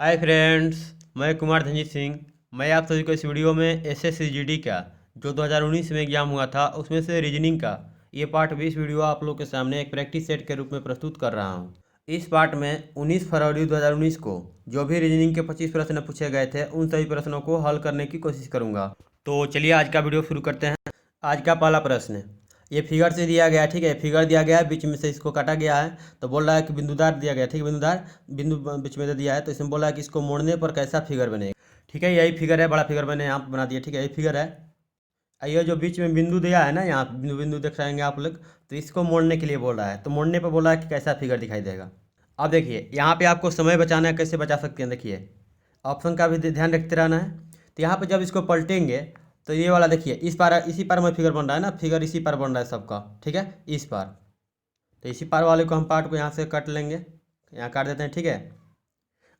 Hi friends, मैं कुमार धनजीत सिंह। मैं आप सभी को इस वीडियो में एसएससी जीडी का जो 2019 में एग्जाम हुआ था उसमें से रीजनिंग का ये पार्ट 20 वीडियो आप लोग के सामने एक प्रैक्टिस सेट के रूप में प्रस्तुत कर रहा हूँ। इस पार्ट में 19 फरवरी 2019 को जो भी रीजनिंग के 25 प्रश्न पूछे गए थे उन सभी प्रश्नों को हल करने की कोशिश करूँगा। तो चलिए आज का वीडियो शुरू करते हैं। आज का पहला प्रश्न, ये फिगर से दिया गया है, ठीक है। फिगर दिया गया है, बीच में से इसको काटा गया है, तो बोल रहा है कि बिंदुदार दिया गया है, ठीक है। बिंदुदार बिंदु बीच में दे दिया है, तो इसमें बोल रहा है कि इसको मोड़ने पर कैसा फिगर बनेगा, ठीक है। यही फिगर है, बड़ा फिगर मैंने यहाँ पर बना दिया, ठीक है। यही फिगर है। ये जो बीच में बिंदु दिया है ना, यहाँ बिंदु बिंदु देख पाएंगे आप लोग, तो इसको मोड़ने के लिए बोल रहा है। तो मोड़ने पर बोल रहा है कि कैसा फिगर दिखाई देगा। अब देखिए यहाँ पे आपको समय बचाना है, कैसे बचा सकते हैं देखिए। ऑप्शन का भी ध्यान रखते रहना है। तो यहाँ पे जब इसको पलटेंगे तो ये वाला देखिए, इस पार इसी पार में फिगर बन रहा है ना, फिगर इसी पार बन रहा है सबका, ठीक है, इस पार। तो इसी पार वाले को हम पार्ट को यहाँ से काट लेंगे, यहाँ काट देते हैं, ठीक है।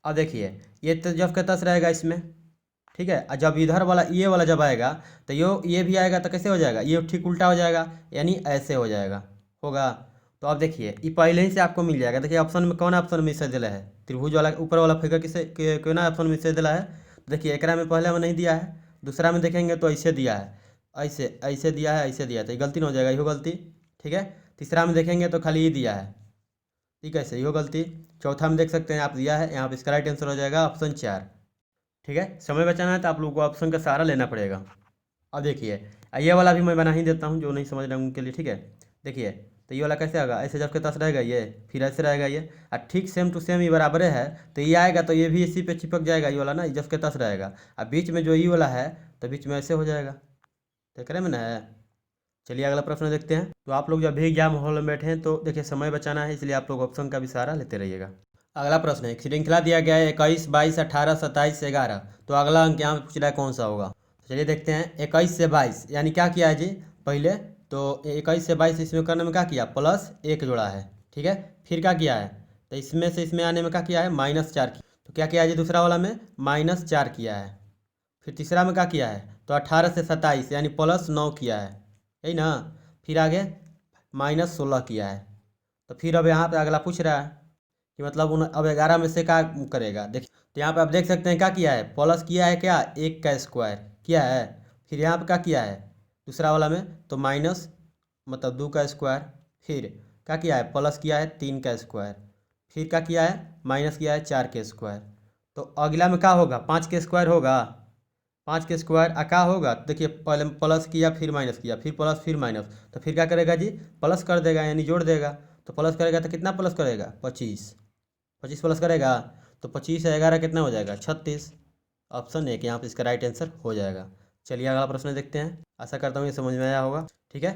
अब देखिए ये तो जब का तस रहेगा इसमें, ठीक है। और जब इधर वाला ये वाला जब आएगा तो ये भी आएगा, तो कैसे हो जाएगा, ये ठीक उल्टा हो जाएगा, यानी ऐसे हो जाएगा, होगा। तो अब देखिए ये पहले ही से आपको मिल जाएगा। देखिए ऑप्शन में कौन ऑप्शन में इससे दिला है, त्रिभुज वाला ऊपर वाला फिगर किसे क्यों ना ऑप्शन में इससे दिला है। तो देखिए एक में पहले में नहीं दिया है, दूसरा में देखेंगे तो ऐसे दिया है, ऐसे ऐसे दिया है, ऐसे दिया है, तो ये गलती नहीं हो जाएगा, इहो गलती, ठीक है। तीसरा में देखेंगे तो खाली ये दिया है, ठीक है, सही हो गलती। चौथा में देख सकते हैं आप दिया है, यहाँ पे इसका राइट आंसर हो जाएगा ऑप्शन 4, ठीक है। समय बचाना है तो आप लोगों को ऑप्शन का सहारा लेना पड़ेगा। अब देखिए ये वाला भी मैं बना ही देता हूँ, जो नहीं समझ रहे हैं उनके लिए, ठीक है। देखिए तो ये वाला कैसे आएगा, ऐसे जब के पास रहेगा ये, फिर ऐसे रहेगा ये, और ठीक सेम टू सेम ये बराबर है, तो ये आएगा तो ये भी इसी पे चिपक जाएगा, ये वाला ना जब के तस रहेगा। अब बीच में जो ये वाला है तो बीच में ऐसे हो जाएगा, देख रहे हैं ना है। चलिए अगला प्रश्न देखते हैं। तो आप लोग जब भी एग्जाम हॉल में बैठे हैं तो देखिए समय बचाना है, इसलिए आप लोग ऑप्शन का भी सहारा लेते रहिएगा। अगला प्रश्न है, एक श्रृंखला दिया गया है 21, 22, 18, 27, 11। तो अगला अंक यहाँ पे पूछ रहा है कौन सा होगा। तो चलिए देखते हैं। 21 से 22 यानी क्या किया है जी, पहले तो 21 से 22 इसमें करने में क्या किया, प्लस 1 जोड़ा है, ठीक है। फिर क्या किया है, तो इसमें से इसमें आने में क्या किया है, -4 किया। तो क्या किया है जी, दूसरा वाला में -4 किया है। फिर तीसरा में क्या किया है, तो 18 से 27 यानी +9 किया है, यही ना। फिर आगे -16 किया है। तो फिर अब यहाँ पे अगला पूछ रहा है कि मतलब अब 11 में से क्या करेगा। देखिए तो यहाँ पे आप देख सकते हैं क्या किया है, प्लस किया है, क्या 1 का स्क्वायर किया है। फिर यहाँ पे क्या किया है दूसरा वाला में, तो माइनस मतलब 2 का स्क्वायर। फिर क्या किया है, प्लस किया है 3 का स्क्वायर। फिर क्या किया है, माइनस किया है 4 के स्क्वायर। तो अगला में क्या होगा, 5 के स्क्वायर होगा। 5 के स्क्वायर क्या होगा, तो देखिए पहले प्लस किया, फिर माइनस किया, फिर प्लस, फिर माइनस। तो फिर क्या करेगा जी, प्लस कर देगा, यानी जोड़ देगा। तो प्लस करेगा तो कितना प्लस करेगा, 25। 25 प्लस करेगा तो 25 से 11 कितना हो जाएगा, 36। ऑप्शन 1 यहाँ पे इसका राइट आंसर हो जाएगा। चलिए अगला प्रश्न देखते हैं। आशा करता हूँ ये समझ में आया होगा, ठीक है।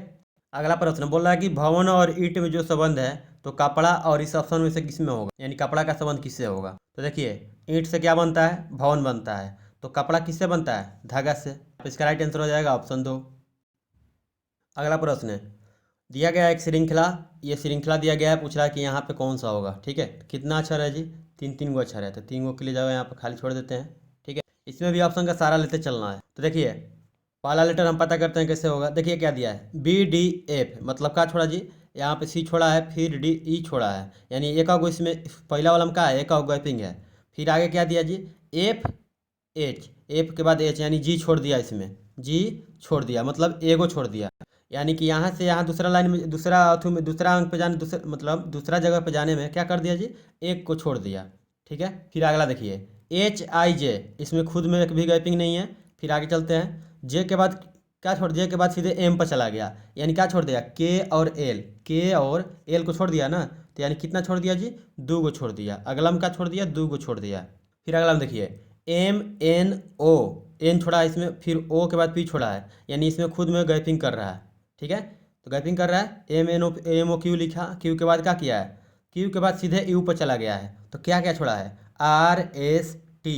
अगला प्रश्न बोल रहा है कि भवन और ईंट में जो संबंध है, तो कपड़ा और इस ऑप्शन में से किस में होगा, यानी कपड़ा का संबंध किससे होगा। तो देखिए ईंट से क्या बनता है, भवन बनता है। तो कपड़ा किससे बनता है, धागा से। तो इसका राइट आंसर हो जाएगा ऑप्शन 2। अगला प्रश्न है, दिया गया एक श्रृंखला, ये श्रृंखला दिया गया है, पूछ रहा है कि यहाँ पे कौन सा होगा, ठीक है। कितना अक्षर है जी, 3 गो अक्षर है, तो 3 गो के लिए जगह यहाँ पे खाली छोड़ देते हैं, ठीक है। इसमें भी ऑप्शन का सहारा लेते चलना है। तो देखिए पहला लेटर हम पता करते हैं कैसे होगा। देखिए क्या दिया है, BDF, मतलब क्या छोड़ा जी, यहाँ पे C छोड़ा है, फिर DE छोड़ा है, यानी एक गो इसमें पहला वाला में क्या है, एक गैपिंग है। फिर आगे क्या दिया जी, F के बाद H, यानी G छोड़ दिया, इसमें G छोड़ दिया, मतलब एगो छोड़ दिया। यानी कि यहाँ से यहाँ दूसरा लाइन में, दूसरा अथु में, दूसरा अंक पे जाने, दूसरा मतलब दूसरा जगह पे जाने में क्या कर दिया जी, एक को छोड़ दिया, ठीक है। फिर अगला देखिए HIJ, इसमें खुद में एक भी गैपिंग नहीं है। फिर आगे चलते हैं, जे के बाद क्या छोड़ दिया, के बाद सीधे M पर चला गया, यानी क्या छोड़ दिया, के और एल को छोड़ दिया ना। तो यानी कितना छोड़ दिया जी, 2 गो छोड़ दिया। अगला में क्या छोड़ दिया, 2 गो छोड़ दिया। फिर अगला में देखिए MNO, एन छोड़ा है इसमें, फिर O के बाद P छोड़ा है, यानी इसमें खुद में गैपिंग कर रहा है, ठीक है। तो गैपिंग कर रहा है, MNO लिखा, क्यू के बाद क्या किया है, क्यू के बाद सीधे यू पर चला गया है। तो क्या क्या छोड़ा है, RST,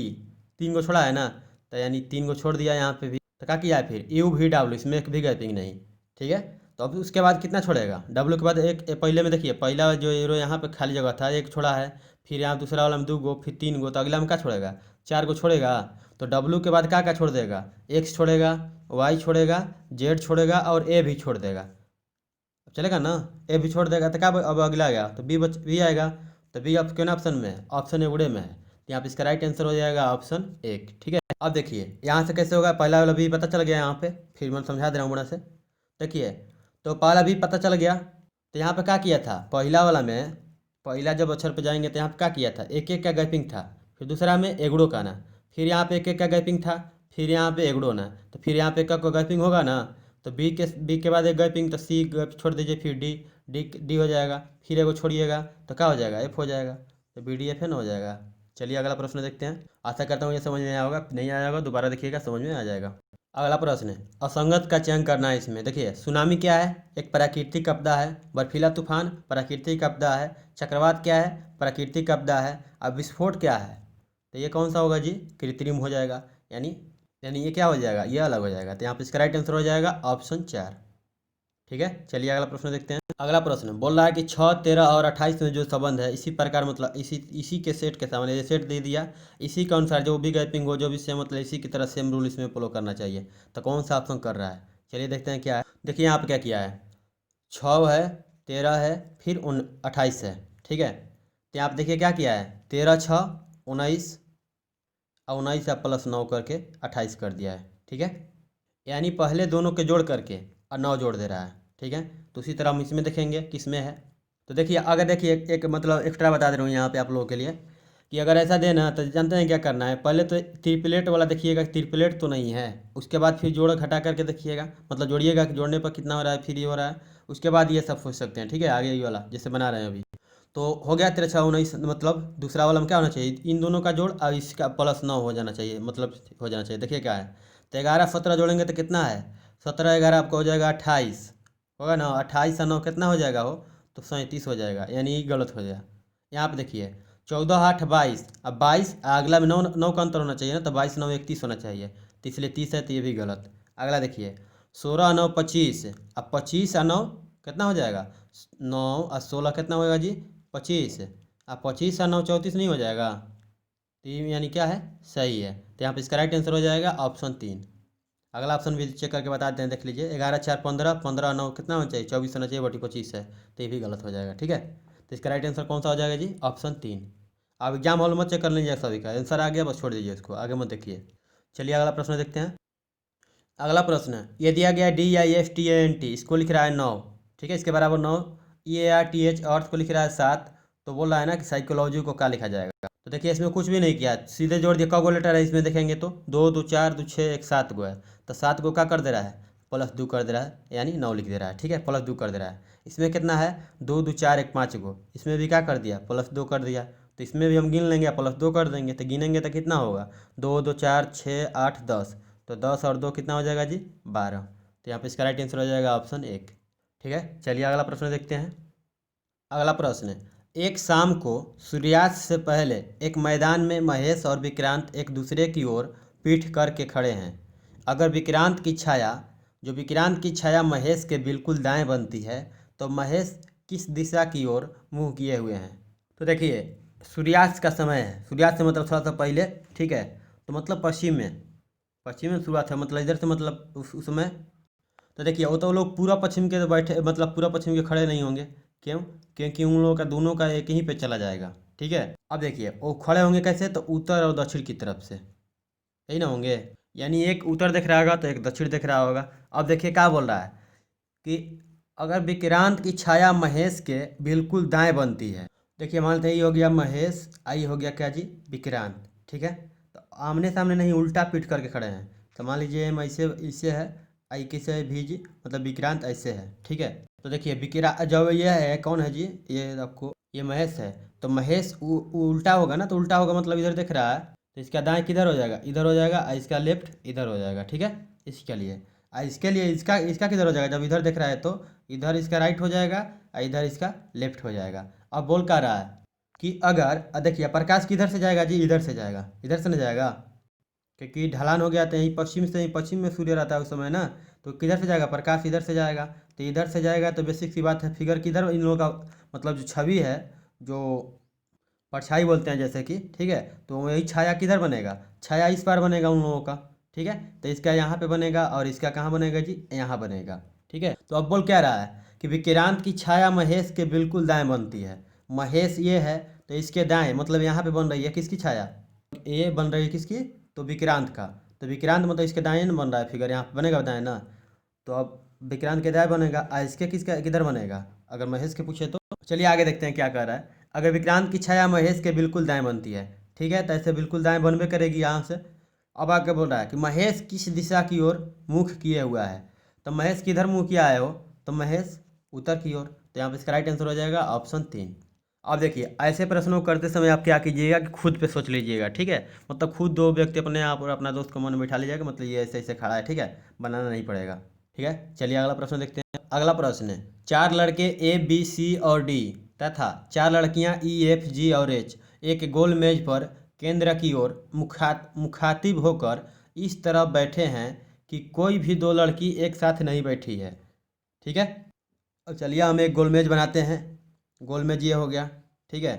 3 गो छोड़ा है ना, तो यानी 3 गो छोड़ दिया यहाँ पे भी। तो क्या किया है फिर UVW, इसमें एक भी गैपिंग नहीं, ठीक है। तो अब उसके बाद कितना छोड़ेगा, W के बाद एक, पहले में देखिए पहला जो एरो यहाँ पे खाली जगह था, एक छोड़ा है। फिर यहाँ दूसरा वाला में 2 गो, फिर 3 गो, तो अगला में क्या छोड़ेगा, 4 गो छोड़ेगा। तो W के बाद क्या क्या छोड़ देगा, X छोड़ेगा, Y छोड़ेगा, Z छोड़ेगा और A भी छोड़ देगा। अब चलेगा ना, A भी छोड़ देगा, तो क्या अब अगला आ गया, तो B आएगा। तो B अब कौन ऑप्शन में है, ऑप्शन ए उड़े में है। तो यहाँ पे इसका राइट आंसर हो जाएगा ऑप्शन 1। ठीक है, अब देखिए यहाँ से कैसे होगा, पहला वाला भी पता चल गया यहाँ पे, फिर मैं समझा दे रहा हूँ बड़ा से। देखिए तो पहला भी पता चल गया, तो यहाँ पे क्या किया था, पहला वाला में पहला जब अक्षर पे जाएंगे तो यहाँ पे क्या किया था, एक एक का गैपिंग था, फिर दूसरा में एगड़ो का ना, फिर यहाँ पे एक एक का गैपिंग था, फिर यहाँ पे एगड़ो ना, तो फिर यहाँ पे का गैपिंग होगा ना, तो बी के बाद एक गैपिंग, तो सी गैप छोड़ दीजिए, फिर डी डी डी हो जाएगा, फिर एगो छोड़िएगा तो क्या हो जाएगा, एफ हो जाएगा, तो बी डी एफ एन हो जाएगा। चलिए अगला प्रश्न देखते हैं। आशा करता हूँ ये समझ में आया होगा, नहीं आया होगा दोबारा देखिएगा, समझ में आ जाएगा। अगला प्रश्न है, असंगत का चयन करना है इसमें। देखिए सुनामी क्या है, एक प्राकृतिक आपदा है, बर्फीला तूफान प्राकृतिक आपदा है, चक्रवात क्या है, प्राकृतिक आपदा है, अब विस्फोट क्या है, तो ये कौन सा होगा जी, कृत्रिम हो जाएगा, यानी यानी ये क्या हो जाएगा, ये अलग हो जाएगा, तो यहाँ पे इसका राइट आंसर हो जाएगा ऑप्शन 4। ठीक है, चलिए अगला प्रश्न देखते हैं। अगला प्रश्न बोल रहा है कि 6, 13 और 28 में जो संबंध है, इसी प्रकार मतलब इसी के सेट के सामने ये सेट दे दिया, इसी के अनुसार जो भी गैपिंग हो, जो भी सेम मतलब इसी की तरह सेम रूल इसमें फॉलो करना चाहिए, तो कौन सा ऑप्शन कर रहा है। चलिए देखते हैं क्या है। देखिए यहाँ पे क्या किया है, 6 है, 13 है, फिर 28 है। ठीक है, तो यहाँ पे देखिए क्या किया है, 13 6 19 और 19 या प्लस 9 करके 28 कर दिया है। ठीक है, यानी पहले दोनों के जोड़ करके और 9 जोड़ दे रहा है। ठीक है, तो उसी तरह हम इसमें देखेंगे किसमें है। तो देखिए अगर देखिए एक मतलब एक्स्ट्रा बता दे रहा हूँ यहाँ पे आप लोगों के लिए, कि अगर ऐसा देना तो जानते हैं क्या करना है, पहले तो ट्रिपलेट वाला देखिएगा, ट्रिपलेट तो नहीं है, उसके बाद फिर जोड़ घटा करके देखिएगा, मतलब जोड़िएगा कि जोड़ने पर कितना हो रहा है, फिर ये हो रहा है, उसके बाद ये सब सोच सकते हैं। ठीक है, आगे ये वाला जैसे बना रहे हैं अभी, तो हो गया 13 6 19, मतलब दूसरा वाला में क्या होना चाहिए, इन दोनों का जोड़ और इसका प्लस 9 हो जाना चाहिए, मतलब हो जाना चाहिए। देखिए क्या है, तो 11 17 जोड़ेंगे तो कितना है, 17 11 आपका हो जाएगा 28, होगा ना, 28 और 9 कितना हो जाएगा हो, तो 37 हो जाएगा, यानी ये गलत हो जाएगा। यहाँ पे देखिए 14 8 22, अब 22 अगला में 9 9 का अंतर होना चाहिए ना, तो 22 9 31 होना चाहिए, तो इसलिए 30 है, तो ये भी गलत। अगला देखिए 16 9 25, अब 25 और 9 कितना हो जाएगा, 9 और 16 कितना होगा जी, 25, अब 25 और 9 34 नहीं हो जाएगा, तो ये यानी क्या है, सही है, तो यहाँ पे इसका राइट आंसर हो जाएगा ऑप्शन 3। अगला ऑप्शन भी चेक करके बताते हैं, देख लीजिए 11 4 15, 15 9 कितना होना चाहिए, 24 होना चाहिए, बटी 25 है, तो ये भी गलत हो जाएगा। ठीक है, तो इसका राइट आंसर कौन सा हो जाएगा जी, ऑप्शन 3। आप एग्जाम हॉल मत चेक कर लीजिए, सभी का आंसर आ गया, बस छोड़ दीजिए इसको, आगे मत देखिए। चलिए अगला प्रश्न देखते हैं। अगला प्रश्न है, ये दिया गया DISTANT, इसको लिख रहा है 9, ठीक है, इसके बराबर 9, EARTH अर्थ को लिख रहा है 7, तो बोल रहा है ना कि साइकोलॉजी को क्या लिखा जाएगा। तो देखिए इसमें कुछ भी नहीं किया, सीधे जोड़ दिया, कौ लेटर है इसमें देखेंगे तो 2 2 4 2 6 1 7 गो है, तो 7 गो क्या कर दे रहा है, +2 कर दे रहा है, यानी 9 लिख दे रहा है। ठीक है, +2 कर दे रहा है। इसमें कितना है, 2 2 4 1 5 गो, इसमें भी क्या कर दिया, +2 कर दिया, तो इसमें भी हम गिन लेंगे, +2 कर देंगे, तो गिनेंगे तो कितना होगा, 2 2 4 6 8 10, तो 10 और 2 कितना हो जाएगा जी, 12, तो यहाँ पे इसका राइट आंसर हो जाएगा ऑप्शन 1। ठीक है, चलिए अगला प्रश्न देखते हैं। अगला प्रश्न है, एक शाम को सूर्यास्त से पहले एक मैदान में महेश और विक्रांत एक दूसरे की ओर पीठ करके खड़े हैं। अगर विक्रांत की छाया महेश के बिल्कुल दाएं बनती है, तो महेश किस दिशा की ओर मुंह किए हुए हैं। तो देखिए सूर्यास्त का समय है, सूर्यास्त से मतलब थोड़ा सा पहले, ठीक है, तो मतलब पश्चिम में शुरुआत है, मतलब इधर से मतलब उस समय, तो देखिए वो तो लोग पूरा पश्चिम के बैठे, मतलब पूरा पश्चिम के खड़े नहीं होंगे, क्यों, क्योंकि उन लोगों का दोनों का एक ही पे चला जाएगा। ठीक है, अब देखिए वो खड़े होंगे कैसे, तो उत्तर और दक्षिण की तरफ से, यही ना होंगे, यानी एक उत्तर दिख रहा होगा तो एक दक्षिण दिख रहा होगा। अब देखिए क्या बोल रहा है कि अगर विक्रांत की छाया महेश के बिल्कुल दाएं बनती है, देखिए मान लेते हैं ये हो गया महेश, आई हो गया क्या जी, विक्रांत। ठीक है, तो आमने सामने नहीं, उल्टा पीठ करके खड़े हैं, तो मान लीजिए हम ऐसे इससे है, आई कैसे है भी जी, मतलब विक्रांत ऐसे है। ठीक है, तो देखिए जब ये है कौन है जी, ये आपको ये महेश है, तो महेश उल्टा होगा ना, तो उल्टा होगा मतलब इधर दिख रहा है, तो इसका दाएं किधर हो जाएगा, इधर हो जाएगा, और इसका लेफ्ट इधर हो जाएगा। ठीक है, इसके लिए इसके लिए इसका इसका किधर हो जाएगा, जब इधर दिख रहा है तो इधर इसका राइट हो जाएगा और इधर इसका लेफ्ट हो जाएगा। अब बोल क्या रहा है कि अगर देखिए प्रकाश किधर से जाएगा जी, इधर से जाएगा, इधर से नहीं जाएगा, क्योंकि ढलान हो गया तो यहीं पश्चिम से, यहीं पश्चिम में सूर्य रहता है उस समय ना, तो किधर से जाएगा, प्रकाश इधर से जाएगा, तो इधर से जाएगा, तो बेसिक सी बात है, फिगर किधर इन लोगों का मतलब जो छवि है, जो परछाई बोलते हैं जैसे कि, ठीक है, तो वही छाया किधर बनेगा, छाया इस बार बनेगा उन लोगों का। ठीक है, तो इसका यहाँ पे बनेगा और इसका कहाँ बनेगा जी, यहाँ बनेगा। ठीक है, तो अब बोल क्या रहा है कि विक्रांत की छाया महेश के बिल्कुल दाएं बनती है, महेश ये है तो इसके दाएं मतलब यहाँ पे बन रही है किसकी छाया, ये बन रही है किसकी, तो विक्रांत का। तो विक्रांत मतलब इसके दाएं ना बन रहा है फिगर, यहाँ पे बनेगा दाएं ना, तो अब विक्रांत के दाएं बनेगा, इसके किसका किधर बनेगा, अगर महेश के पूछे तो। चलिए आगे देखते हैं क्या कह रहा है। अगर विक्रांत की छाया महेश के बिल्कुल दाएं बनती है, ठीक है, तो ऐसे बिल्कुल दाएं बनबे करेगी यहाँ से। अब आगे बोल रहा है कि महेश किस दिशा की ओर मुख किए हुआ है, तो महेश किधर मुँह किया है वो, तो महेश उत्तर की ओर। तो यहाँ पे इसका राइट आंसर हो जाएगा ऑप्शन 3। अब देखिए ऐसे प्रश्नों को करते समय आप क्या कीजिएगा कि खुद पे सोच लीजिएगा, ठीक है, मतलब खुद दो व्यक्ति अपने आप और अपना दोस्त को मन में बिठा लीजिएगा, मतलब ये ऐसे ऐसे खड़ा है, ठीक है, बनाना नहीं पड़ेगा, ठीक है। चलिए अगला प्रश्न देखते हैं। अगला प्रश्न है, 4 लड़के ए बी सी और डी तथा 4 लड़कियां ई एफ जी और एच एक गोल मेज पर केंद्र की ओर मुखातिब होकर इस तरह बैठे हैं कि कोई भी 2 लड़की एक साथ नहीं बैठी है, ठीक है। अब चलिए हम एक गोल मेज बनाते हैं। गोल मेज ये हो गया, ठीक है।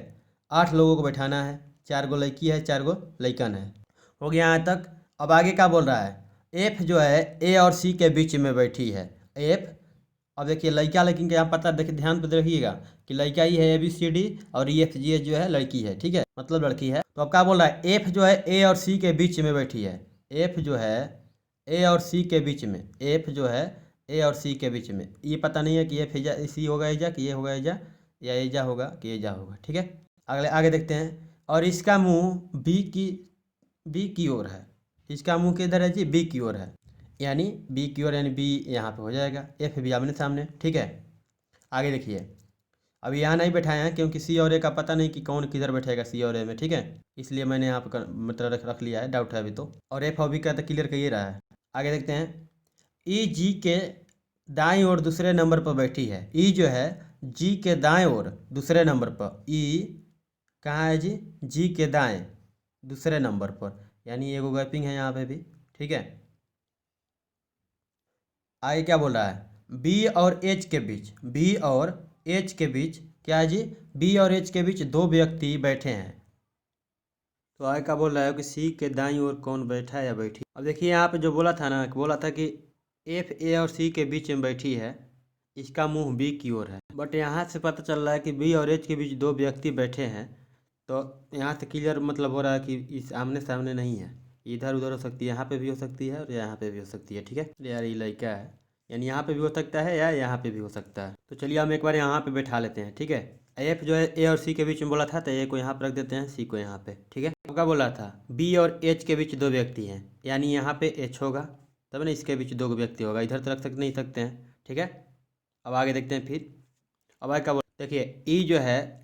8 लोगों को बैठाना है, 4 गो लड़की है, 4 गो लड़कन है, हो गया यहाँ तक। अब आगे क्या बोल रहा है, एफ जो है ए और सी के बीच में बैठी है, एफ। अब देखिए लड़का लड़की का यहाँ पता, देखिए ध्यान पे देखिएगा कि लड़का ही है ए बी सी डी और ई एफ जी जो है लड़की है, ठीक है, मतलब लड़की है। तो अब क्या बोल रहा है, एफ जो है ए और सी के बीच में बैठी है, एफ जो है ए और सी के बीच में, एफ जो है ए और सी के बीच में, ये पता नहीं है कि एफ एजा सी होगा एजा कि ये होगा एजा, या एजा होगा कि एजा होगा, ठीक है। अगले आगे देखते हैं। और इसका मुंह बी की ओर है, इसका मुंह किधर है जी, बी की ओर है, यानी बी की ओर, यानी बी यहाँ पे हो जाएगा, एफ भी आमने सामने, ठीक है। आगे देखिए, अभी यहाँ नहीं बैठाए हैं क्योंकि सी और ए का पता नहीं कि कौन किधर बैठेगा सी और ए में, ठीक है, इसलिए मैंने यहाँ पर मतलब रख लिया है, डाउट है अभी तो। और एफ अभी का तो क्लियर कर ही रहा है। आगे देखते हैं। ई जी के दाईं ओर दूसरे नंबर पर बैठी है, ई जो है जी के दाएं ओर दूसरे नंबर पर, ई कहाँ है जी के दाएं दूसरे नंबर पर, यानी एगो गैपिंग है यहाँ पे भी, ठीक है। आगे क्या बोल रहा है, बी और एच के बीच, बी और एच के बीच क्या है जी, बी और एच के बीच 2 व्यक्ति बैठे हैं। तो आगे क्या बोल रहा है कि सी के दाईं ओर कौन बैठा है या बैठी। अब देखिए यहाँ पे जो बोला था ना, बोला था कि एफ ए और सी के बीच में बैठी है, इसका मुंह बी की ओर है, बट यहाँ से पता चल रहा है कि बी और एच के बीच 2 व्यक्ति बैठे हैं। तो यहाँ से क्लियर मतलब हो रहा है कि इस आमने सामने नहीं है, इधर उधर हो सकती है, यहाँ पे भी हो सकती है और यहाँ पे भी हो सकती है, ठीक है। यार ये लड़का है, यानी यहाँ पे भी हो सकता है या यहाँ पे भी हो सकता है। तो चलिए हम एक बार यहाँ पे बैठा लेते हैं, ठीक है। एफ जो है ए और सी के बीच में बोला था, तो ए को यहाँ पर रख देते हैं, सी को यहाँ पे, ठीक है। अब क्या बोला था, बी और एच के बीच 2 व्यक्ति हैं, यानी यहाँ पे एच होगा, तब ना इसके बीच 2 व्यक्ति होगा, इधर तो रख सकते नहीं सकते हैं, ठीक है। अब आगे देखते हैं फिर। अब आगे क्या बोला, देखिए ई जो है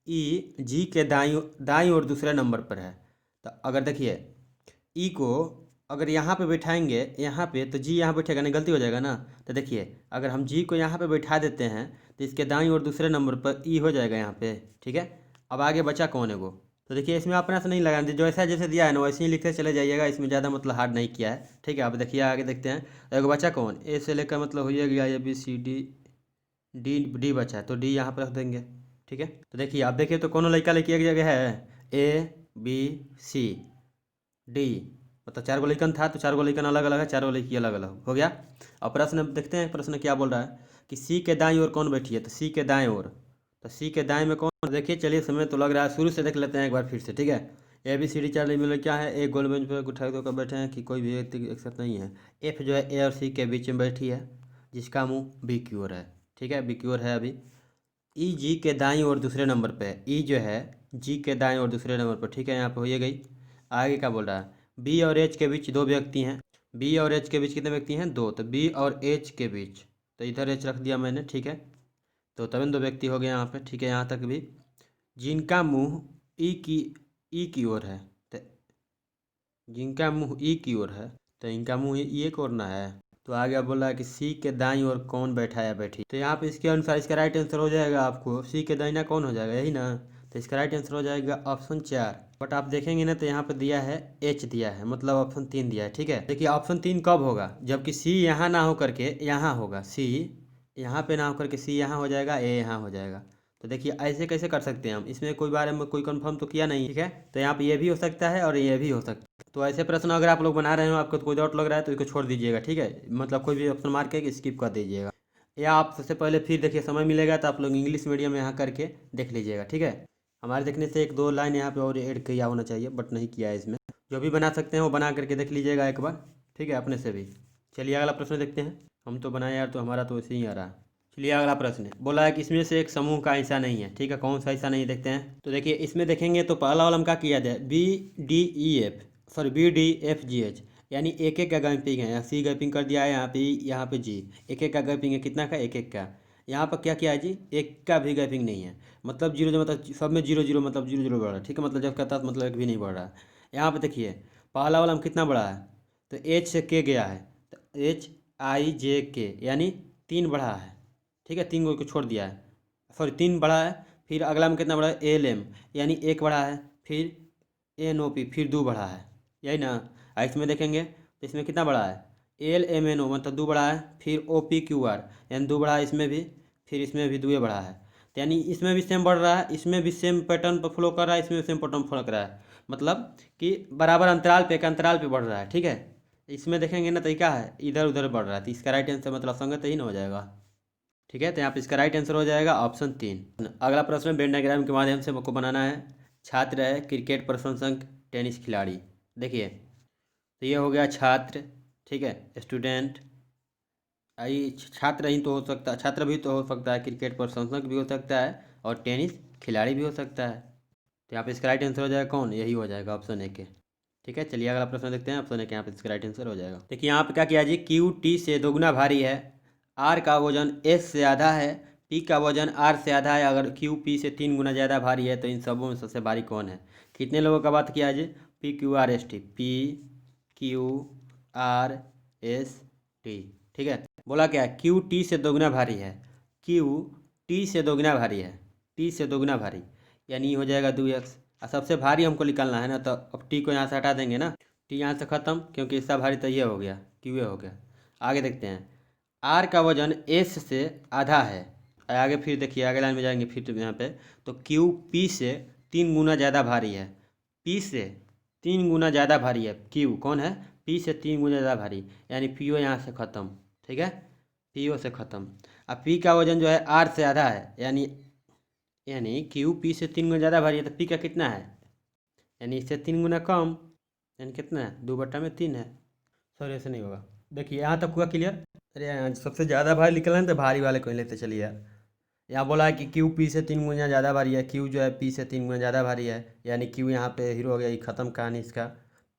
ई जी के दाईं ओर दूसरे नंबर पर है। तो अगर देखिए ई को अगर यहाँ पे बैठाएंगे यहाँ पे, तो जी यहाँ बैठेगा नहीं, गलती हो जाएगा ना। तो देखिए अगर हम जी को यहाँ पे बैठा देते हैं तो इसके दाईं ओर दूसरे नंबर पर ई हो जाएगा यहाँ पे, ठीक है। अब आगे बचा कौन है वो, तो देखिए इसमें अपना से नहीं लगाना, जो ऐसा जैसे दिया है ना वैसे ही लिखते चले जाइएगा, इसमें ज़्यादा मतलब हार्ड नहीं किया है, ठीक है। अब देखिए आगे देखते हैं। तो एक बचा कौन, ए से लेकर मतलब हो गया A B C D, D बचा है, तो डी यहाँ पर रख देंगे, ठीक है। तो देखिए आप देखिए तो कौन लड़का लड़की एक जगह है, ए बी सी डी, मतलब 4 गो लड़कन था तो 4 गो लड़कन अलग अलग है, 4 गो लड़की अलग अलग हो गया। अब प्रश्न देखते हैं, प्रश्न क्या बोल रहा है कि सी के दाईं ओर कौन बैठी है, तो सी के दाएं ओर, तो सी के दाएं में कौन, देखिए चलिए समय तो लग रहा है, शुरू से देख लेते हैं एक बार फिर से, ठीक है। ए बी सी डी 4 में क्या है, एक गोल बेंच पर उठा होकर बैठे हैं कि कोई भी व्यक्ति एक साथ नहीं है। एफ जो है ए और सी के बीच में बैठी है, जिसका मुँह बी की ओर है, ठीक है, बी की ओर है अभी। ई जी के दाईं ओर दूसरे नंबर पे है, ई जो है जी के दाईं ओर दूसरे नंबर पर, ठीक है, यहाँ पे हो ये गई। आगे क्या बोल रहा है, बी और एच के बीच 2 व्यक्ति हैं, बी और एच के बीच कितने व्यक्ति हैं, 2, तो बी और एच के बीच, तो इधर एच रख दिया मैंने, ठीक है। तो तब 2 व्यक्ति हो गए यहाँ पे, ठीक है, यहाँ तक भी, जिनका मुँह ई की ओर है, तो जिनका मुँह ई की ओर है, तो इनका मुँह ई की ओर ना है। तो आगे बोला है कि सी के दाईं ओर कौन बैठा है बैठी, तो यहाँ पे इसके अनुसार इसका राइट आंसर हो जाएगा, आपको सी के दाईं कौन हो जाएगा, यही ना। तो इसका राइट आंसर हो जाएगा ऑप्शन 4। बट आप देखेंगे ना तो यहाँ पे दिया है एच दिया है, मतलब ऑप्शन 3 दिया है, ठीक है। देखिए ऑप्शन 3 कब होगा, जबकि सी यहाँ ना हो करके यहाँ होगा, सी यहाँ पे ना हो करके सी यहाँ हो जाएगा, ए यहाँ हो जाएगा। तो देखिए ऐसे कैसे कर सकते हैं हम, इसमें कोई बारे में कोई कंफर्म तो किया नहीं, ठीक है। तो यहाँ पे ये भी हो सकता है और ये भी हो सकता है। तो ऐसे प्रश्न अगर आप लोग बना रहे हो, आपको कोई डाउट लग रहा है तो इसको छोड़ दीजिएगा, ठीक है, मतलब कोई भी ऑप्शन मार के स्किप कर दीजिएगा। या आप सबसे पहले फिर देखिए समय मिलेगा तो आप लोग इंग्लिश मीडियम यहाँ करके देख लीजिएगा, ठीक है। हमारे देखने से एक दो लाइन यहाँ पे और ऐड किया होना चाहिए, बट नहीं किया है इसमें। जो भी बना सकते हैं वो बना करके देख लीजिएगा एक बार, ठीक है, अपने से भी। चलिए अगला प्रश्न देखते हैं। हम तो बनाए यार, तो हमारा तो ऐसे ही आ रहा है। चलिए अगला प्रश्न है, बोला है कि इसमें से एक समूह का हिस्सा नहीं है, ठीक है, कौन सा हिस्सा नहीं है देखते हैं। तो देखिए इसमें देखेंगे तो पहला वाला हम क्या किया जाए, BDEF यानी एक एक का गैपिंग है। यहाँ सी गैपिंग कर दिया है, यहाँ पे जी, एक एक का गैपिंग है, कितना का, एक एक का। यहाँ पर क्या किया है जी, एक का भी गैपिंग नहीं है, मतलब जीरो जो, मतलब सब में जीरो जीरो, मतलब जीरो जीरो बढ़ रहा है, ठीक है, मतलब जब का तक मतलब एक भी नहीं बढ़ रहा है। यहाँ पे देखिए पहला वाला में कितना बढ़ा है, तो H से K गया है, तो HIJK यानी 3 बढ़ा है, ठीक है, 3 को छोड़ दिया है, सॉरी 3 बढ़ा है। फिर अगला में कितना बढ़ा है, LM यानी 1 बढ़ा है। फिर NOP फिर 2 बढ़ा है, यही ना। इसमें देखेंगे तो इसमें कितना बढ़ा है, LMNO मतलब 2 बढ़ा है। फिर OPQR यानी 2 बढ़ा है इसमें भी, फिर इसमें भी 2 बढ़ा है। तो यानी इसमें भी सेम बढ़ रहा है, इसमें भी सेम पैटर्न पर फ्लो कर रहा है, इसमें भी सेम पैटर्न फ्लो कर रहा है, मतलब कि बराबर अंतराल पे, एक अंतराल पे बढ़ रहा है, ठीक है। इसमें देखेंगे ना तो क्या है, इधर उधर बढ़ रहा है, तो इसका राइट आंसर मतलब संगत ही ना हो जाएगा, ठीक है। तो यहाँ पे इसका राइट आंसर हो जाएगा ऑप्शन 3। अगला प्रश्न वेन डायग्राम के माध्यम से आपको बनाना है। छात्र है, क्रिकेट प्रशंसक, टेनिस खिलाड़ी। देखिए तो ये हो गया छात्र, ठीक है, स्टूडेंट। आई छात्र ही तो हो सकता है, छात्र भी तो हो सकता है, क्रिकेट प्रशंसक भी हो सकता है, और टेनिस खिलाड़ी भी हो सकता है। तो यहाँ पे इसका राइट आंसर हो जाएगा कौन, यही हो जाएगा ऑप्शन ए के, ठीक है। चलिए अगला प्रश्न देखते हैं, ऑप्शन ए के यहाँ पे इसका राइट आंसर हो जाएगा। देखिए यहाँ पे क्या किया जी, QT से दोगुना भारी है, R का वजन S से आधा है, P का वजन R से आधा है। अगर QP से 3 गुना ज़्यादा भारी है तो इन सबों में सबसे भारी कौन है। कितने लोगों का बात किया जी, PQRST, PQRST, ठीक है। बोला क्या है, QT से दोगुना भारी है, QT से दोगुना भारी है, T से दोगुना भारी यानी हो जाएगा 2x। और सबसे भारी हमको निकालना है ना, तो अब T को यहाँ से हटा देंगे ना, T यहाँ से ख़त्म, क्योंकि इसका भारी तो ये हो गया, QA हो गया। आगे देखते हैं, R का वजन S से आधा है। आगे फिर देखिए आगे लाइन में जाएंगे फिर तो यहाँ पे, तो QP से 3 गुना ज़्यादा भारी है, P से 3 गुना ज़्यादा भारी है, Q कौन है, P से 3 गुना ज़्यादा भारी, यानी PO यहाँ से ख़त्म, ठीक है, PO से ख़त्म। अब P का वजन जो है R से आधा है, यानी QP से 3 गुना ज़्यादा भारी है, तो P का कितना है, यानी इससे 3 गुना कम, यानी कितना है, 2/3 है। सॉरी ऐसे नहीं होगा। देखिए यहाँ तक हुआ क्लियर। अरे यहाँ सबसे ज़्यादा भारी निकला है तो भारी वाले को ही लेते चलिए यार। यहाँ बोला है कि QP से 3 गुना ज़्यादा भारी है, Q जो है P से 3 गुना ज़्यादा भारी है, यानी Q यहाँ पे हीरो हो गया, ये ख़त्म कहानी इसका।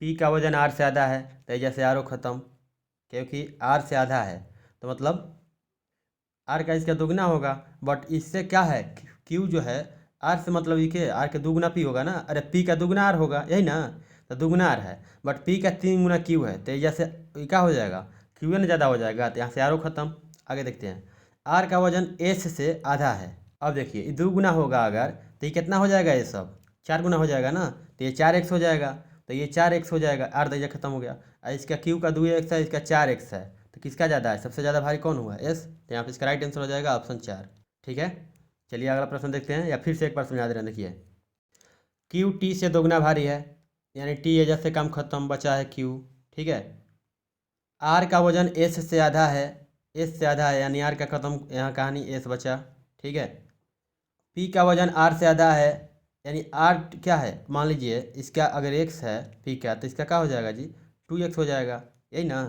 P का वजन R से आधा है, तो जैसे R ख़त्म, क्योंकि R से आधा है तो मतलब R का इसका दुगना होगा। बट इससे क्या है, Q जो है R से मतलब ये क्या, R का दुगना P होगा ना, अरे P का दुगना R होगा, यही ना, तो दुगना R है, बट P का 3 गुना Q है, तो जैसे ये क्या हो जाएगा, Q न ज़्यादा हो जाएगा, तो यहाँ से R ख़त्म। आगे देखते हैं, R का वजन S से आधा है। अब देखिए ये 2 गुना होगा अगर, तो ये कितना हो जाएगा, ये सब 4 गुना हो जाएगा ना, तो ये 4x हो जाएगा, तो ये 4x हो जाएगा, R दर्जा खत्म हो गया। और इसका Q का 2x है, इसका 4x है, तो किसका ज़्यादा है, सबसे ज़्यादा भारी कौन हुआ, S। तो यहाँ पे इसका राइट आंसर हो जाएगा ऑप्शन 4, ठीक है। चलिए अगला प्रश्न देखते हैं, या फिर से एक बार समझा दे रहे हैं। देखिए QT से दोगुना भारी है, यानी T एजा से कम खत्म, बचा है Q, ठीक है। R का वजन S से आधा है, S से आधा है यानी R का खत्म, यहाँ कहानी S बचा, ठीक है। P का वजन R से आधा है, यानी R क्या है, मान लीजिए इसका अगर x है P का, तो इसका क्या हो जाएगा जी, 2x हो जाएगा, यही ना,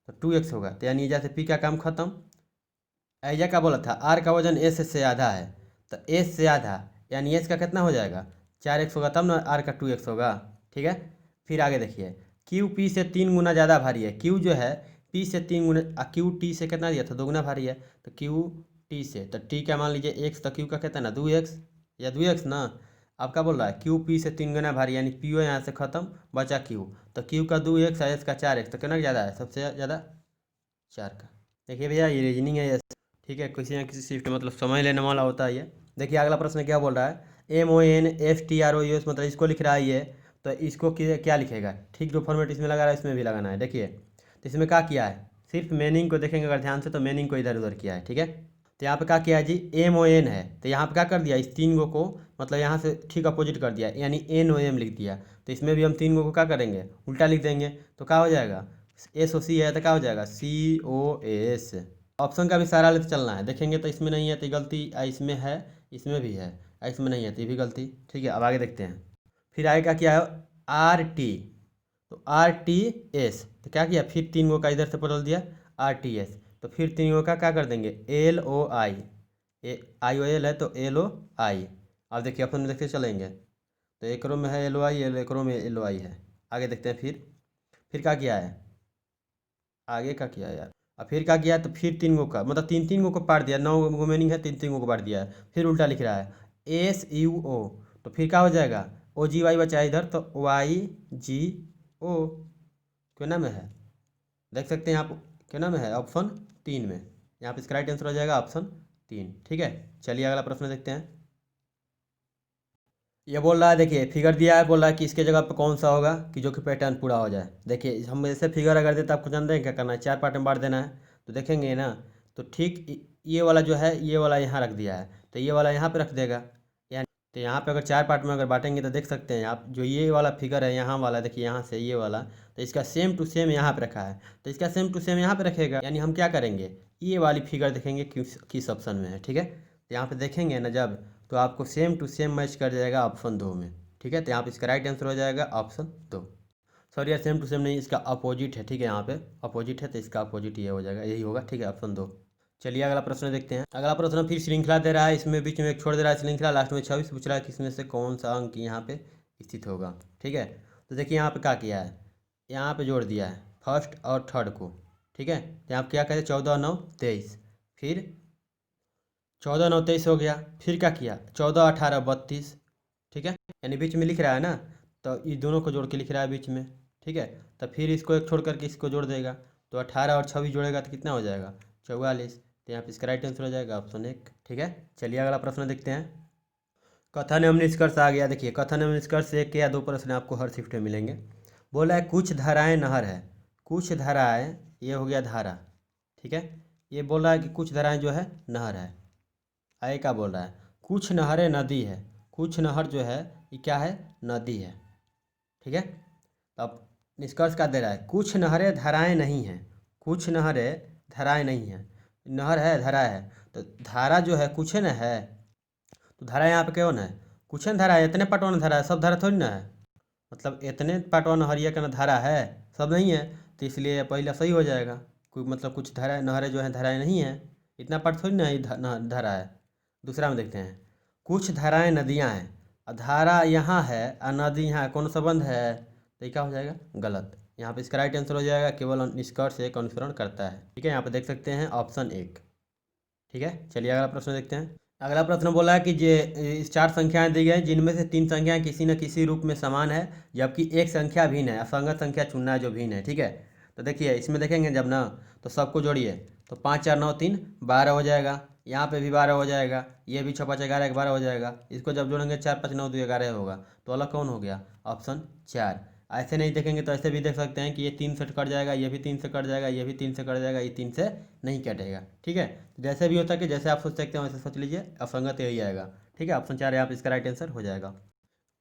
तो 2x होगा, तो यानी जैसे P का काम खत्म। ऐजा क्या बोला था, R का वजन S से आधा है, तो S से आधा यानी S का कितना हो जाएगा, 4x होगा, तब ना R का 2x होगा, ठीक है। फिर आगे देखिए, Q P से 3 गुना ज़्यादा भारी है, Q जो है P से 3 गुना, Q T से कितना दिया था, 2 गुना भारी है, तो Q T से, तो T का मान लीजिए x, तो Q का कितना ना 2x, या 2x ना। अब क्या बोल रहा है, Q P से 3 गुना भारी, यानी PO यहाँ से ख़त्म, बचा Q, तो Q का 2x है, S का 4x, तो कितना ज़्यादा है, सबसे ज़्यादा 4 का। देखिए भैया ये रीजनिंग है, ठीक है, किसी ना किसी शिफ्ट मतलब समझ लेने वाला होता है ये। देखिए अगला प्रश्न क्या बोल रहा है, MONSTROUS मतलब इसको लिख रहा है ये, तो इसको क्या लिखेगा, ठीक जो फॉर्मेट इसमें लगा रहा है इसमें भी लगाना है। देखिए तो इसमें क्या किया है, सिर्फ मीनिंग को देखेंगे अगर ध्यान से, तो मीनिंग को इधर उधर किया है, ठीक है। तो यहाँ पे क्या किया है जी, MON है, तो यहाँ पे क्या कर दिया, इस 3 गो को मतलब यहाँ से ठीक अपोजिट कर दिया, यानी NOM लिख दिया। तो इसमें भी हम 3 गो को क्या करेंगे, उल्टा लिख देंगे, तो क्या हो जाएगा, SOC है तो क्या हो जाएगा, COS। ऑप्शन का भी सहारा लेते चलना है, देखेंगे तो इसमें नहीं है तो गलती, इसमें है, इसमें भी है, एक्स में नहीं है तो ये भी गलती। ठीक है, अब आगे देखते हैं। फिर आगे का क्या है, आर टी, तो आर टी एस, तो क्या किया, फिर 3 गो का इधर से बदल दिया आर टी एस, तो फिर 3 गो का क्या कर देंगे, एल ओ आई, आई ओ एल है तो एल ओ आई। अब देखिए अपन में देखते चलेंगे, तो एक रो में है एल ओ आई, एक रो में एल ओ आई है। आगे देखते हैं। फिर क्या किया है, आगे का किया है यार, अब फिर क्या किया है, तो फिर 3 गो का मतलब 3 3 गो को पार दिया, 9 गो मीनिंग है, 3 3 गो को पार दिया है। फिर उल्टा लिख रहा है एस यू ओ, तो फिर क्या हो जाएगा, ओ जी वाई बचा है इधर, तो वाई जी ओ, क्या नाम है, देख सकते हैं आप, क्या नाम है, ऑप्शन 3 में। यहाँ पे इसका राइट आंसर हो जाएगा ऑप्शन 3। ठीक है, चलिए अगला प्रश्न देखते हैं। ये बोल रहा है, देखिए फिगर दिया है, बोल रहा है कि इसके जगह पे कौन सा होगा कि जो कि पैटर्न पूरा हो जाए। देखिए हम ऐसे फिगर अगर देते आपको जानते हैं क्या करना है, 4 पार्ट में बांट देना है। तो देखेंगे ना, तो ठीक ये वाला जो है, ये वाला यहाँ रख दिया है, तो ये वाला यहाँ पे रख देगा। यानी तो यहाँ पे अगर 4 पार्ट में अगर बांटेंगे तो देख सकते हैं आप, जो ये वाला फिगर है यहाँ वाला, देखिए यहाँ से ये वाला, तो इसका सेम टू सेम यहाँ पे रखा है, तो इसका सेम टू सेम यहाँ पे रखेगा। यानी हम क्या करेंगे, ये वाली फिगर देखेंगे किस ऑप्शन में है। ठीक है, तो यहाँ पे देखेंगे ना जब, तो आपको सेम टू सेम मैच कर जाएगा ऑप्शन 2 में। ठीक है, तो यहाँ पे इसका राइट आंसर हो जाएगा ऑप्शन 2। सॉरी यार, सेम टू सेम नहीं, इसका अपोजिट है। ठीक है, यहाँ पे अपोजिट है तो इसका अपोजिट ये हो जाएगा, यही होगा। ठीक है, ऑप्शन 2। चलिए अगला प्रश्न देखते हैं। अगला प्रश्न फिर श्रृंखला दे रहा है, इसमें बीच में एक छोड़ दे रहा है श्रृंखला, लास्ट में 26 पूछ रहा है कि इसमें से कौन सा अंक यहाँ पे स्थित होगा। ठीक है, तो देखिए यहाँ पे क्या किया है, यहाँ पे जोड़ दिया है फर्स्ट और थर्ड को। ठीक है, तो यहाँ पे क्या कहते हैं, 14 9 23, फिर 14 9 23 हो गया। फिर क्या किया, 14 18 32। ठीक है, यानी बीच में लिख रहा है ना, तो ये दोनों को जोड़ के लिख रहा है बीच में। ठीक है, तो फिर इसको एक छोड़ करके इसको जोड़ देगा, तो 18 और 26 जोड़ेगा तो कितना हो जाएगा, 44। तो यहाँ पे इसका राइट आंसर हो जाएगा ऑप्शन 1। ठीक है, चलिए अगला प्रश्न देखते हैं। कथन एवं निष्कर्ष आ गया। देखिए कथन एवं निष्कर्ष 1 या 2 प्रश्न आपको हर शिफ्ट में मिलेंगे। बोला है कुछ धाराएं नहर है, कुछ धाराएं, ये हो गया धारा। ठीक है, ये बोल रहा है कि कुछ धाराएं जो है नहर है। आगे क्या बोल रहा है, कुछ नहरें नदी है, कुछ नहर जो है ये क्या है, नदी है। ठीक है, तो अब निष्कर्ष क्या दे रहा है, कुछ नहरें धाराएं नहीं हैं, कुछ नहरें धाराएं नहीं हैं। नहर है धारा है, तो धारा जो है कुछ न है, तो धारा यहाँ पे कौन है, कुछ न धारा है, इतने पटवन धारा है, सब धारा थोड़ी ना है। मतलब इतने पटवन नहरिया का ना धारा है, सब नहीं है, तो इसलिए पहला सही हो जाएगा। कोई मतलब कुछ धारा नहरें जो है धाराएं नहीं है, इतना पाठ थोड़ी ना है, धारा है। दूसरा में देखते हैं, कुछ धाराएं नदियां हैं, धारा यहाँ है और नदी यहाँ है, कौन संबंध है, तो ये क्या हो जाएगा, गलत। यहाँ पे इसका राइट आंसर हो जाएगा केवल निष्कर्ष एक अनुसरण करता है। ठीक है, यहाँ पे देख सकते हैं ऑप्शन 1। ठीक है, चलिए अगला प्रश्न देखते हैं। अगला प्रश्न बोला है कि इस 4 संख्याएं दी गई जिनमें से 3 संख्याएं किसी न किसी रूप में समान है, जबकि एक संख्या भिन्न है, असंगत संख्या चुनना है जो भिन्न है। ठीक है, तो देखिए इसमें देखेंगे जब ना, तो सबको जोड़िए, तो 5 4 9 3 12 हो जाएगा, यहाँ पे भी 12 हो जाएगा, ये भी 6 5 11 12 हो जाएगा। इसको जब जोड़ेंगे 4 5 9 2 11 होगा, तो अलग कौन हो गया, ऑप्शन 4। ऐसे नहीं देखेंगे तो ऐसे भी देख सकते हैं कि ये 3 से कट जाएगा, ये भी 3 से कट जाएगा, ये भी 3 से कट जाएगा, ये 3 से नहीं कटेगा। ठीक है, जैसे भी होता है कि जैसे आप सोच सकते हैं वैसे सोच लीजिए, असंगत यही आएगा। ठीक है, ऑप्शन 4 यहाँ पे इसका राइट आंसर हो जाएगा।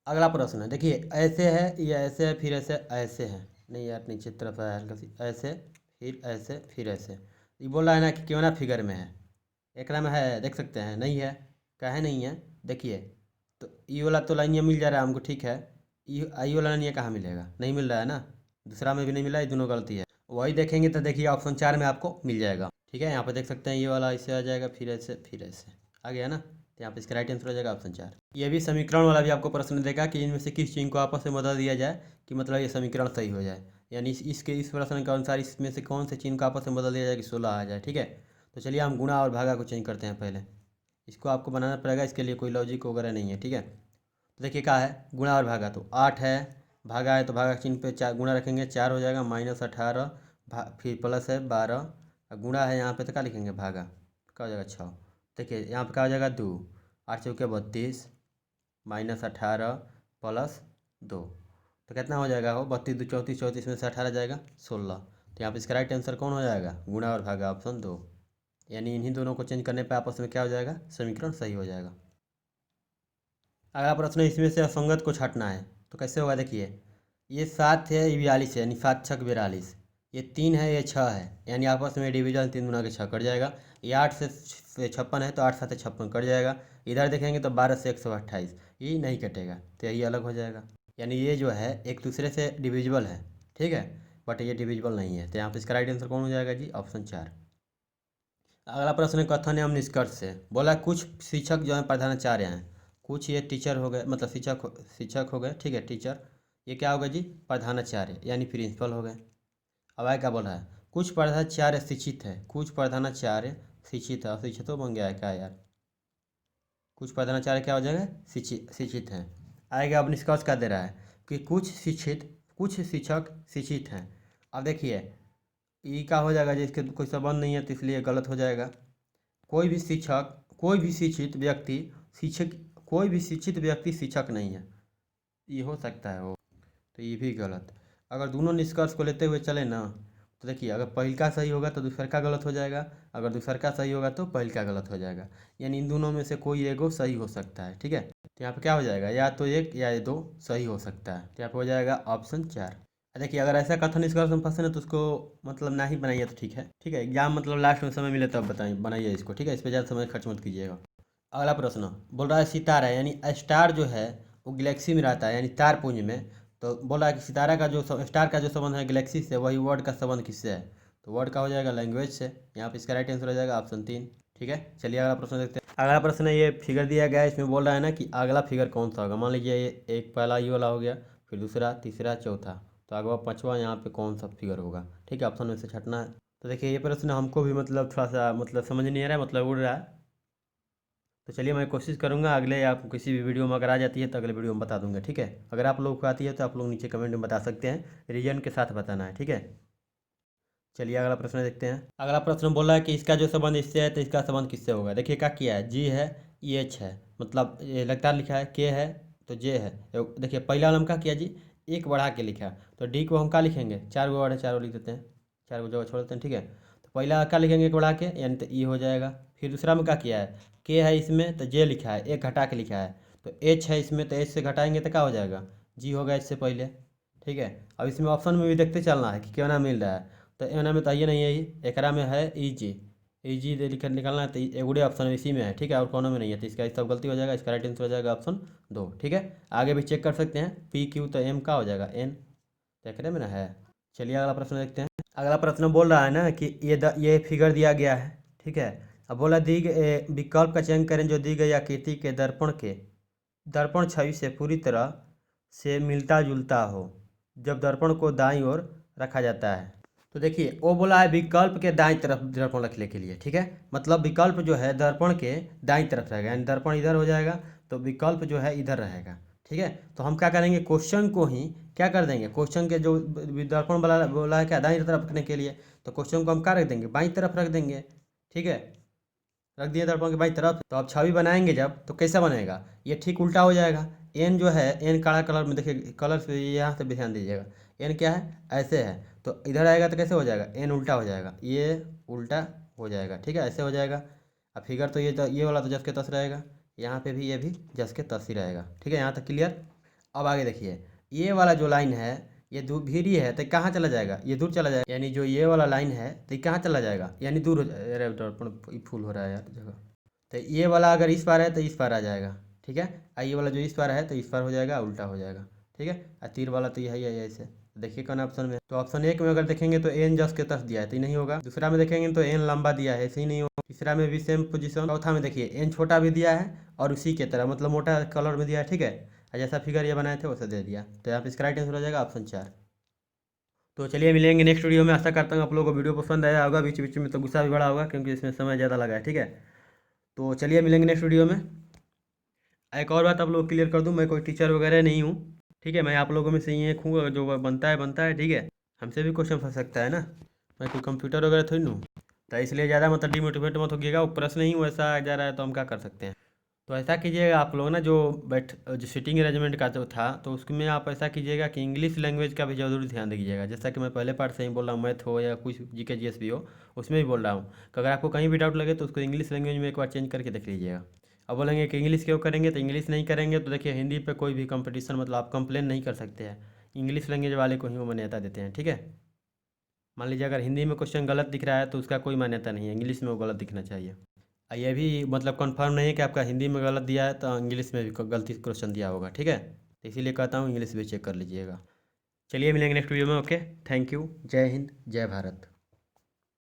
अगला प्रश्न है, देखिए ऐसे है, ये ऐसे है, फिर ऐसे ऐसे है, नहीं यार नीचे तरफ है हल्का सी, ऐसे फिर ऐसे फिर ऐसे। ये बोल रहा है ना कि क्यों ना फिगर में है, एक में है, देख सकते हैं, नहीं है, काहे नहीं है, देखिए, तो ये वाला तो लाइन ये मिल जा रहा है हमको। ठीक है, ये वाला लाइन ये कहाँ मिलेगा, नहीं मिल रहा है ना, दूसरा में भी नहीं मिला, ये दोनों गलती है। वही देखेंगे तो देखिए ऑप्शन 4 में आपको मिल जाएगा। ठीक है, यहाँ पे देख सकते हैं ये वाला ऐसे आ जाएगा, फिर ऐसे आ गया ना, तो यहाँ पे इसका राइट आंसर हो जाएगा ऑप्शन 4। ये भी समीकरण वाला भी आपको प्रश्न देगा कि इनमें से किस चीज़ को आपस में बदल दिया जाए कि मतलब ये समीकरण सही हो जाए, यानी इस प्रश्न के अनुसार इसमें से कौन से चिन्ह को आपस में बदल दिया जाए कि 16 आ जाए। ठीक है, तो चलिए हम गुणा और भागा को चेंज करते हैं। पहले इसको आपको बनाना पड़ेगा, इसके लिए कोई लॉजिक वगैरह नहीं है। ठीक है, तो देखिए क्या है, गुणा और भागा, तो 8 है, भागा है तो भागा चिन्ह पे 4 गुणा रखेंगे, 4 हो जाएगा, -18 फिर प्लस है 12, गुणा है यहाँ पे तो क्या लिखेंगे, भागा, क्या हो जाएगा 6। देखिए यहाँ पे क्या हो जाएगा 2, 8 चौके 32, -18 +2, तो कितना हो जाएगा, हो 32 2 34, 34 में से 18 जाएगा 16। तो यहाँ पे इसका राइट आंसर कौन हो जाएगा, गुणा और भागा ऑप्शन 2। यानी इन्हीं दोनों को चेंज करने पे आपस में क्या हो जाएगा, समीकरण सही हो जाएगा। अगला प्रश्न, इसमें से असंगत को छांटना है, तो कैसे होगा, देखिए ये 7 है, ये 42 है, यानी 7 छक 42, ये 3 है, ये 6 है, यानी आपस में डिवीजन 3 गुना के 6 कट जाएगा। ये 8 से 56 है तो 8 7 56 कट जाएगा। इधर देखेंगे तो 12 से 128, ये नहीं कटेगा तो यही अलग हो जाएगा। यानी ये जो है एक दूसरे से डिविजिबल है, ठीक है, बट ये डिविजिबल नहीं है। तो यहाँ पे इसका राइट आंसर कौन हो जाएगा जी? ऑप्शन 4। अगला प्रश्न है कथन एवं निष्कर्ष से। बोला कुछ शिक्षक जो है प्रधानाचार्य हैं, कुछ ये टीचर हो गए, मतलब शिक्षक हो गए, ठीक है, टीचर। ये क्या हो गया जी? प्रधानाचार्य यानी प्रिंसिपल हो गए। अब आगे क्या बोल रहा है? कुछ प्रधानाचार्य शिक्षित है, कुछ प्रधानाचार्य शिक्षित है, शिक्षित तो बन गया है क्या यार? कुछ प्रधानाचार्य क्या हो जाएगा? शिक्षित हैं। आएगा अब निष्कर्ष क्या दे रहा है कि कुछ शिक्षक शिक्षित हैं। अब देखिए ई का हो जाएगा, जिसके कोई संबंध नहीं है तो इसलिए गलत हो जाएगा। कोई भी शिक्षक, कोई भी शिक्षित व्यक्ति शिक्षक, कोई भी शिक्षित व्यक्ति शिक्षक नहीं है, ये हो सकता है वो, तो ये भी गलत। अगर दोनों निष्कर्ष को लेते हुए चले ना, तो देखिए अगर पहल का सही होगा तो दूसर का गलत हो जाएगा, अगर दूसर का सही होगा तो पहल का गलत हो जाएगा। यानी इन दोनों में से कोई एगो सही हो सकता है, ठीक है। तो यहाँ पे क्या हो जाएगा? या तो एक या ये दो सही हो सकता है। तो यहाँ पे हो जाएगा ऑप्शन 4। देखिए अगर ऐसा कथन निष्कर्ष में फंसे ना तो उसको मतलब ना ही बनाइए तो ठीक है, ठीक है। एग्जाम मतलब लास्ट में समय मिले तब बताइए, बनाइए इसको, ठीक है। इस पर ज़्यादा समय खर्च मत कीजिएगा। अगला प्रश्न बोल रहा है सितारा यानी स्टार जो है वो गैलेक्सी में रहता है यानी तारपुंज में। तो बोला है कि सितारा का जो स्टार का जो संबंध है गैलेक्सी से, वही वर्ड का संबंध किससे है? तो वर्ड का हो जाएगा लैंग्वेज से। यहाँ पे इसका राइट आंसर हो जाएगा ऑप्शन 3, ठीक है। चलिए अगला प्रश्न देखते हैं। अगला प्रश्न है, ये फिगर दिया गया है, इसमें बोल रहा है ना कि अगला फिगर कौन सा होगा। मान लीजिए ये एक पहला ये वाला हो गया, फिर दूसरा, तीसरा, चौथा, तो अगला पाँचवा यहाँ पे कौन सा फिगर होगा, ठीक है। ऑप्शन में से छटना है। तो देखिए ये प्रश्न हमको भी मतलब थोड़ा सा मतलब समझ नहीं आ रहा है, मतलब उड़ रहा है। तो चलिए मैं कोशिश करूंगा अगले, आप किसी भी वीडियो में अगर आ जाती है तो अगले वीडियो में बता दूंगा, ठीक है। अगर आप लोगों को आती है तो आप लोग नीचे कमेंट में बता सकते हैं, रीजन के साथ बताना है, ठीक है। चलिए अगला प्रश्न देखते हैं। अगला प्रश्न बोला है कि इसका जो संबंध इससे है तो इसका संबंध किससे होगा। देखिए क्या किया है, जी है, ई एच है, मतलब ये लगातार लिखा है, के है तो जे है। देखिए पहला वाला हम क्या किया जी, एक बढ़ा के लिखा, तो डी को हम क्या लिखेंगे, 4 गो वर्ड है, 4 गो लिख देते हैं, 4 गो जगह छोड़ देते हैं, ठीक है। तो पहला क्या लिखेंगे, एक बढ़ा के, यानी तो ई हो जाएगा। फिर दूसरा में क्या किया है, के है इसमें तो जे लिखा है, एक घटा के लिखा है, तो एच है इसमें तो एच से घटाएंगे तो क्या हो जाएगा, जी होगा इससे पहले, ठीक है। अब इसमें ऑप्शन में भी देखते चलना है कि क्यों ना मिल रहा है। तो एना में तो ये नहीं है, ये एकरा में है ई जी, ई जी निकालना है तो एगुड़े ऑप्शन इसी में है, ठीक है, और कोनो में नहीं है। तो इसका सब गलती हो जाएगा, इसका राइट आंसर हो जाएगा ऑप्शन 2, ठीक है। आगे भी चेक कर सकते हैं, पी क्यू तो एम का हो जाएगा एन, तो एकरे में ना है। चलिए अगला प्रश्न देखते हैं। अगला प्रश्न बोल रहा है ना कि ये फिगर दिया गया है, ठीक है। अब बोला विकल्प का चयन करें जो दी गई आकृति के दर्पण छवि से पूरी तरह से मिलता जुलता हो जब दर्पण को दाईं ओर रखा जाता है। तो देखिए वो बोला है विकल्प के दाईं तरफ दर्पण रखने के लिए, ठीक है। मतलब विकल्प जो है दर्पण के दाईं तरफ रहेगा, यानी दर्पण इधर हो जाएगा तो विकल्प जो है इधर रहेगा, ठीक है। तो हम क्या करेंगे, क्वेश्चन को ही क्या कर देंगे, क्वेश्चन के जो दर्पण बोला है क्या दाईं तरफ रखने के लिए, तो क्वेश्चन को हम क्या रख देंगे, बाईं तरफ रख देंगे, ठीक है। रख दिए दर्पण के बाईं तरफ। तो अब छवि बनाएंगे जब तो कैसा बनेगा, ये ठीक उल्टा हो जाएगा। एन जो है, एन काला कलर में देखिए, कलर से यहाँ से भी ध्यान दीजिएगा, एन क्या है, ऐसे है, तो इधर आएगा तो कैसे हो जाएगा, एन उल्टा हो जाएगा, ये उल्टा हो जाएगा, ठीक है, ऐसे हो जाएगा। अब फिगर तो ये वाला तो जस के तस रहेगा, यहाँ पे भी ये भी जस के तस ही रहेगा, ठीक है। यहाँ तक क्लियर। अब आगे देखिए, ये वाला जो लाइन है ये दूर भीरी है तो कहाँ चला जाएगा, ये दूर चला जाएगा, यानी जो ये वाला लाइन है तो ये कहाँ चला जाएगा, यानी दूर हो जाएगा। अरे दर्पण फुल हो रहा है यार जगह। तो ये वाला अगर इस पार है तो इस पार आ जाएगा, ठीक है। और ये वाला जो इस पार है तो इस पार हो जाएगा, उल्टा हो जाएगा, ठीक है। और तीर वाला तो यही है ऐसे। देखिए कौन ऑप्शन में, तो ऑप्शन 1 में अगर देखेंगे तो एन जस के तस दिया है तो ये नहीं होगा। दूसरा में देखेंगे तो एन लंबा दिया है, ऐसे ही नहीं होगा। तीसरा में भी सेम पोजीशन। चौथा में देखिए एन छोटा भी दिया है और उसी के तरह मतलब मोटा कलर में दिया है, ठीक है। और जैसा फिगर ये बनाए थे वैसा दे दिया, तो यहाँ पे इसका राइट आंसर हो जाएगा ऑप्शन 4। तो चलिए मिलेंगे नेक्स्ट वीडियो में। आशा करता हूँ आप लोगों को वीडियो पसंद आया होगा, बीच बीच में तो गुस्सा भी बड़ा होगा क्योंकि इसमें समय ज़्यादा लगा है, ठीक है। तो चलिए मिलेंगे नेक्स्ट वीडियो में। एक और बात आप लोग क्लियर कर दूं, मैं कोई टीचर वगैरह नहीं हूँ, ठीक है। मैं आप लोगों में से ही एक हूँ, जो बनता है, ठीक है। हमसे भी क्वेश्चन फंस सकता है ना, मैं कोई कंप्यूटर वगैरह थोड़ी ना हूँ। तो इसलिए ज़्यादा मतलब डिमोटिवेट मत होइएगा, वो प्रश्न ही वैसा आ जा रहा है तो हम क्या कर सकते हैं। तो ऐसा कीजिएगा आप लोग ना, जो सीटिंग अरेंजमेंट का जो था तो उसमें आप ऐसा कीजिएगा कि इंग्लिश लैंग्वेज का भी जरूर ध्यान दीजिएगा। जैसा कि मैं पहले पार्ट से ही बोल रहा हूँ, मैथ हो या कुछ जीके जीएस भी हो, उसमें भी बोल रहा हूँ कि अगर आपको कहीं भी डाउट लगे तो उसको इंग्लिश लैंग्वेज में एक बार चेंज करके देख लीजिएगा। अब बोलेंगे कि इंग्लिश क्यों करेंगे, तो इंग्लिश नहीं करेंगे तो देखिए हिंदी पे कोई भी कंपटीशन मतलब आप कंप्लेन नहीं कर सकते हैं, इंग्लिश लैंग्वेज वाले को ही वो मान्यता देते हैं, ठीक है। मान लीजिए अगर हिंदी में क्वेश्चन गलत दिख रहा है तो उसका कोई मान्यता नहीं है, इंग्लिश में वो गलत दिखना चाहिए। ये भी मतलब कंफर्म नहीं है कि आपका हिंदी में गलत दिया है तो इंग्लिश में भी गलती क्वेश्चन दिया होगा, ठीक है। तो इसीलिए कहता हूँ इंग्लिश भी चेक कर लीजिएगा। चलिए मिलेंगे नेक्स्ट वीडियो में। Okay, thank you. जय हिंद, जय भारत।